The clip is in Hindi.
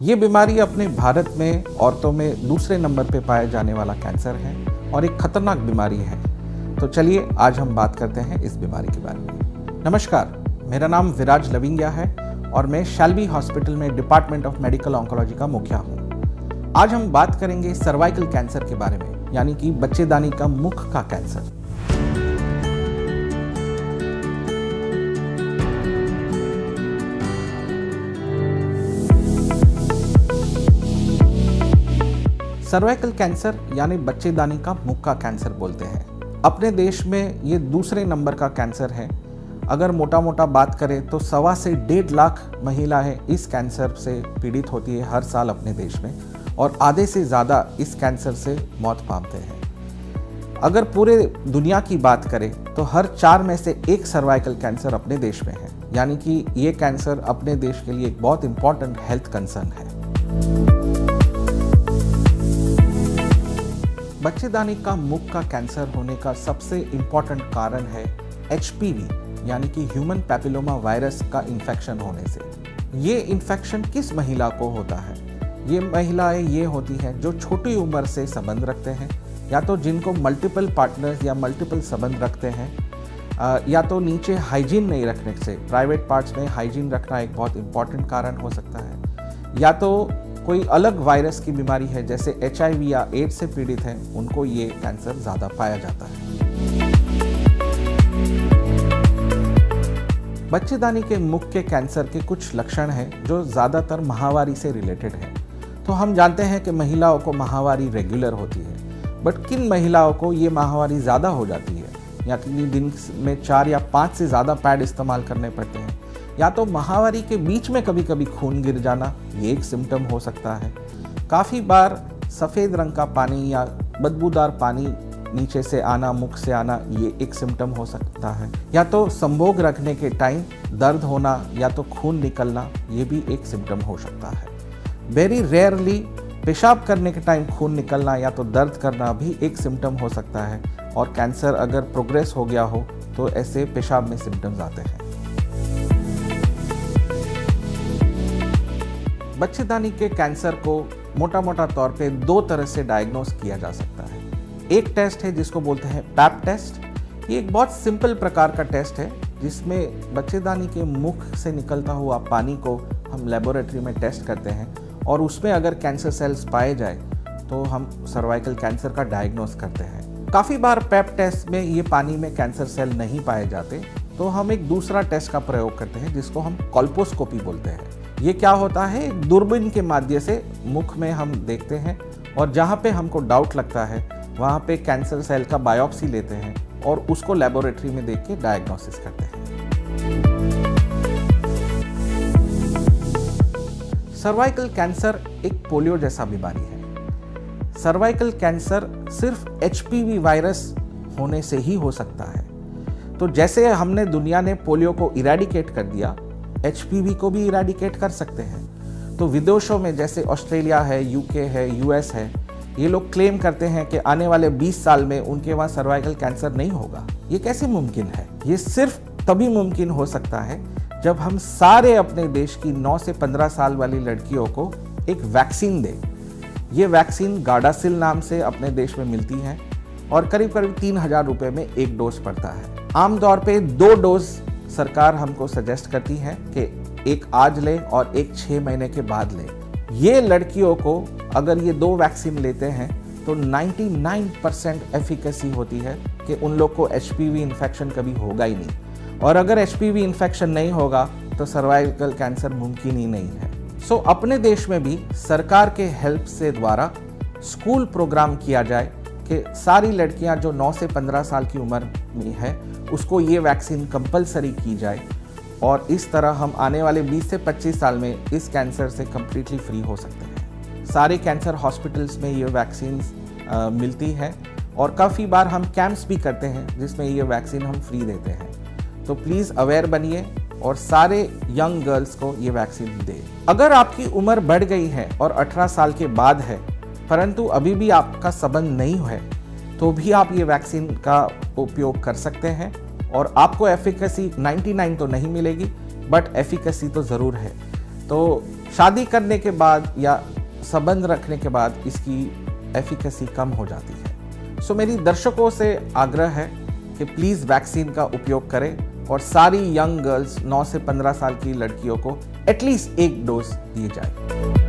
ये बीमारी अपने भारत में औरतों में दूसरे नंबर पे पाया जाने वाला कैंसर है और एक खतरनाक बीमारी है। तो चलिए आज हम बात करते हैं इस बीमारी के बारे में। नमस्कार, मेरा नाम विराज लविंगिया है और मैं शैल्बी हॉस्पिटल में डिपार्टमेंट ऑफ मेडिकल ऑन्कोलॉजी का मुखिया हूँ। आज हम बात करेंगे सर्वाइकल कैंसर के बारे में, यानी कि बच्चेदानी का मुख का कैंसर। सर्वाइकल कैंसर यानी बच्चेदानी का मुख का कैंसर बोलते हैं। अपने देश में ये दूसरे नंबर का कैंसर है। अगर मोटा मोटा बात करें तो 1.25 से 1.5 लाख महिलाएं इस कैंसर से पीड़ित होती है हर साल अपने देश में, और आधे से ज़्यादा इस कैंसर से मौत पाते हैं। अगर पूरे दुनिया की बात करें तो हर 4 में से 1 सर्वाइकल कैंसर अपने देश में है, यानी कि ये कैंसर अपने देश के लिए एक बहुत इंपॉर्टेंट हेल्थ कंसर्न है। बच्चेदानी का मुख का कैंसर होने का सबसे इम्पॉर्टेंट कारण है HPV यानी कि ह्यूमन पैपिलोमा वायरस का इन्फेक्शन होने से। ये इन्फेक्शन किस महिला को होता है? ये महिलाएं ये होती हैं जो छोटी उम्र से संबंध रखते हैं, या तो जिनको मल्टीपल पार्टनर्स या मल्टीपल संबंध रखते हैं, या तो नीचे हाइजीन नहीं रखने से। प्राइवेट पार्ट्स में हाइजीन रखना एक बहुत इम्पॉर्टेंट कारण हो सकता है, या तो कोई अलग वायरस की बीमारी है जैसे HIV या एड्स से पीड़ित हैं, उनको ये कैंसर ज़्यादा पाया जाता है। बच्चेदानी के मुख के कैंसर के कुछ लक्षण हैं जो ज़्यादातर माहवारी से रिलेटेड हैं। तो हम जानते हैं कि महिलाओं को माहवारी रेगुलर होती है, बट किन महिलाओं को ये माहवारी ज़्यादा हो जाती है, या कि दिन में 4 या 5 से ज़्यादा पैड इस्तेमाल करने पड़ते हैं, या तो माहवारी के बीच में कभी कभी खून गिर जाना, ये एक सिम्टम हो सकता है। काफ़ी बार सफ़ेद रंग का पानी या बदबूदार पानी नीचे से आना, मुख से आना, ये एक सिम्टम हो सकता है। या तो संभोग रखने के टाइम दर्द होना या तो खून निकलना, ये भी एक सिम्टम हो सकता है। वेरी रेयरली पेशाब करने के टाइम खून निकलना या तो दर्द करना भी एक सिम्टम हो सकता है, और कैंसर अगर प्रोग्रेस हो गया हो तो ऐसे पेशाब में सिम्टम्स आते हैं। बच्चेदानी के कैंसर को मोटा मोटा तौर पे 2 तरह से डायग्नोस किया जा सकता है। एक टेस्ट है जिसको बोलते हैं पैप टेस्ट। ये एक बहुत सिंपल प्रकार का टेस्ट है जिसमें बच्चेदानी के मुख से निकलता हुआ पानी को हम लेबोरेटरी में टेस्ट करते हैं, और उसमें अगर कैंसर सेल्स पाए जाए तो हम सर्वाइकल कैंसर का डायग्नोस करते हैं। काफ़ी बार पैप टेस्ट में ये पानी में कैंसर सेल नहीं पाए जाते, तो हम एक दूसरा टेस्ट का प्रयोग करते हैं जिसको हम कोल्पोस्कोपी बोलते हैं। ये क्या होता है? एक दूरबीन के माध्यम से मुख में हम देखते हैं, और जहाँ पे हमको डाउट लगता है वहाँ पे कैंसर सेल का बायोप्सी लेते हैं और उसको लेबोरेटरी में देख के डायग्नोसिस करते हैं। सर्वाइकल कैंसर एक पोलियो जैसा बीमारी है। सर्वाइकल कैंसर सिर्फ HPV वायरस होने से ही हो सकता है। तो जैसे हमने दुनिया ने पोलियो को इरेडिकेट कर दिया, HPV को भी इरेडिकेट कर सकते हैं। तो विदेशों में जैसे ऑस्ट्रेलिया है, UK है, US है, ये लोग क्लेम करते हैं कि आने वाले 20 साल में उनके वहाँ सर्वाइकल कैंसर नहीं होगा। ये कैसे मुमकिन है? ये सिर्फ तभी मुमकिन हो सकता है जब हम सारे अपने देश की 9 से 15 साल वाली लड़कियों को एक वैक्सीन दें। ये वैक्सीन गार्डासिल नाम से अपने देश में मिलती है, और करीब करीब 3000 रुपये में 1 डोज पड़ता है। आमतौर पे 2 डोज सरकार हमको सजेस्ट करती है कि एक आज लें और एक 6 महीने के बाद लें। ये लड़कियों को अगर ये 2 वैक्सीन लेते हैं तो 99% एफिकेसी होती है कि उन लोग को HPV इन्फेक्शन कभी होगा ही नहीं, और अगर HPV इन्फेक्शन नहीं होगा तो सर्वाइकल कैंसर मुमकिन ही नहीं है। सो अपने देश में भी सरकार के हेल्प से द्वारा स्कूल प्रोग्राम किया जाए कि सारी लड़कियां जो 9 से 15 साल की उम्र में है उसको ये वैक्सीन कंपलसरी की जाए, और इस तरह हम आने वाले 20 से 25 साल में इस कैंसर से कम्प्लीटली फ्री हो सकते हैं। सारे कैंसर हॉस्पिटल्स में ये वैक्सीन मिलती है, और काफ़ी बार हम कैंप्स भी करते हैं जिसमें ये वैक्सीन हम फ्री देते हैं। तो प्लीज़ अवेयर बनिए और सारे यंग गर्ल्स को ये वैक्सीन दें। अगर आपकी उम्र बढ़ गई है और 18 साल के बाद है, परंतु अभी भी आपका संबंध नहीं है, तो भी आप ये वैक्सीन का उपयोग कर सकते हैं, और आपको एफिकेसी 99 तो नहीं मिलेगी, बट एफिकेसी तो ज़रूर है। तो शादी करने के बाद या संबंध रखने के बाद इसकी एफिकेसी कम हो जाती है। सो मेरी दर्शकों से आग्रह है कि प्लीज़ वैक्सीन का उपयोग करें और सारी यंग गर्ल्स 9 से 15 साल की लड़कियों को एटलीस्ट एक डोज दी जाए।